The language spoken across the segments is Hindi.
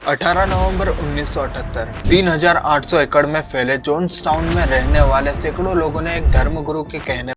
18 नवंबर 1978 3,800 एकड़ में फैले जोन्स टाउन में रहने वाले सैकड़ों लोगों ने एक धर्मगुरु के कहने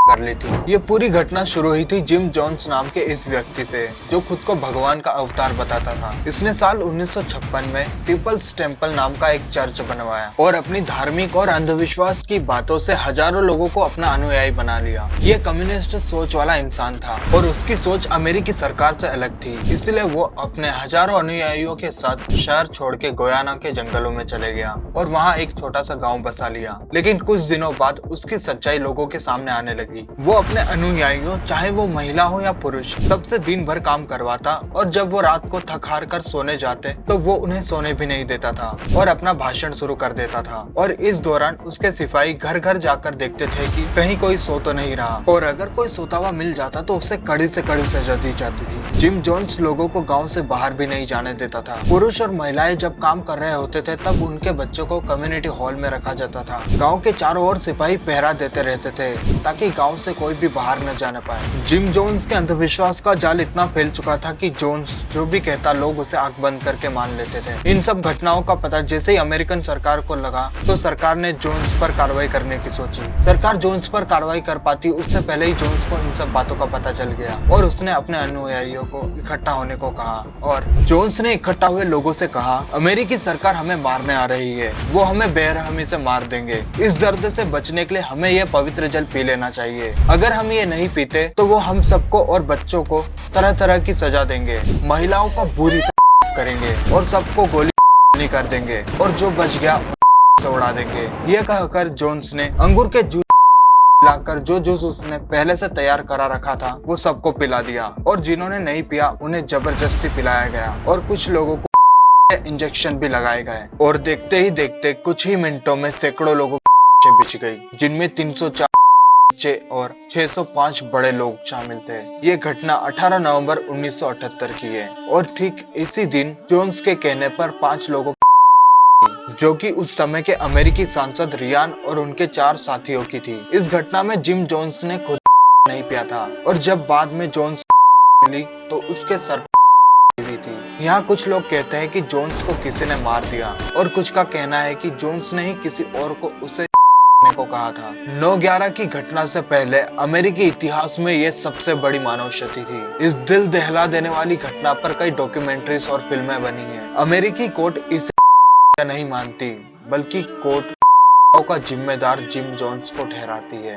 कर ली थी। ये पूरी घटना शुरू हुई थी जिम जोन्स नाम के इस व्यक्ति से, जो खुद को भगवान का अवतार बताता था। इसने साल 1956 में पीपल्स टेम्पल नाम का एक चर्च बनवाया और अपनी धार्मिक और अंधविश्वास की बातों से हजारों लोगों को अपना अनुयायी बना लिया। ये कम्युनिस्ट सोच वाला इंसान था और उसकी सोच अमेरिकी सरकार से अलग थी, इसलिए वो अपने हजारों अनुयायियों के साथ शहर छोड़ के गोयाना के जंगलों में चले गया और वहाँ एक छोटा सा गाँव बसा लिया। लेकिन कुछ दिनों बाद उसकी सच्चाई लोगों के सामने आने लगी। वो अपने अनुयायियों, चाहे वो महिला हो या पुरुष, सबसे दिन भर काम करवाता और जब वो रात को थक हार कर सोने जाते तो वो उन्हें सोने भी नहीं देता था और अपना भाषण शुरू कर देता था। और इस दौरान उसके सिपाही घर घर जाकर देखते थे कि कहीं कोई सो तो नहीं रहा, और अगर कोई सोता हुआ मिल जाता तो उसे कड़ी से कड़ी सजा दी जाती थी। जिम जोन्स लोगों को गाँव से बाहर भी नहीं जाने देता था। पुरुष और महिलाएं जब काम कर रहे होते थे तब उनके बच्चों को कम्युनिटी हॉल में रखा जाता था। गाँव के चारों ओर सिपाही पहरा देते रहते थे ताकि गाँव से कोई भी बाहर न जाने पाए। जिम जोन्स के अंधविश्वास का जाल इतना फैल चुका था कि जोन्स जो भी कहता लोग उसे आंख बंद करके मान लेते थे। इन सब घटनाओं का पता जैसे ही अमेरिकन सरकार को लगा तो सरकार ने जोन्स पर कार्रवाई करने की सोची। सरकार जोन्स पर कार्रवाई कर पाती उससे पहले ही जोन्स को इन सब बातों का पता चल गया और उसने अपने अनुयायियों को इकट्ठा होने को कहा। और जोन्स ने इकट्ठा हुए लोगों से कहा, अमेरिकी सरकार हमें मारने आ रही है, वो हमें बेरहमी से मार देंगे। इस दर्द से बचने के लिए हमें यह पवित्र जल पी लेना चाहिए। अगर हम ये नहीं पीते तो वो हम सबको और बच्चों को तरह तरह की सजा देंगे, महिलाओं को बुरी तरह करेंगे और सबको गोली कर देंगे और जो बच गया उसे उड़ा देंगे। ये कहकर जोन्स ने अंगूर के जूस लाकर जो जूस उसने पहले से तैयार करा रखा था वो सबको पिला दिया और जिन्होंने नहीं पिया उन्हें जबरदस्ती पिलाया गया और कुछ लोगों को इंजेक्शन भी लगाए गए। और देखते ही देखते कुछ ही मिनटों में सैकड़ों लोगों की बिछ गई, जिनमें 304 बच्चे और 605 बड़े लोग शामिल थे। ये घटना 18 नवंबर 1978 की है और ठीक इसी दिन जोन्स के कहने पर 5 लोगों जो कि उस समय के अमेरिकी सांसद रियान और उनके 4 साथियों की थी। इस घटना में जिम जोन्स ने खुद नहीं पिया था और जब बाद में जोन्स मिली तो उसके सर हुई थी। यहाँ कुछ लोग कहते हैं कि जोन्स को किसी ने मार दिया और कुछ का कहना है कि जोन्स ने ही किसी और को उसे को कहा था। 9/11 की घटना से पहले अमेरिकी इतिहास में यह सबसे बड़ी मानव क्षति थी। इस दिल दहला देने वाली घटना पर कई डॉक्यूमेंट्रीज और फिल्में बनी हैं। अमेरिकी कोर्ट इसे नहीं मानती, बल्कि कोर्ट का जिम्मेदार जिम जोन्स को ठहराती है।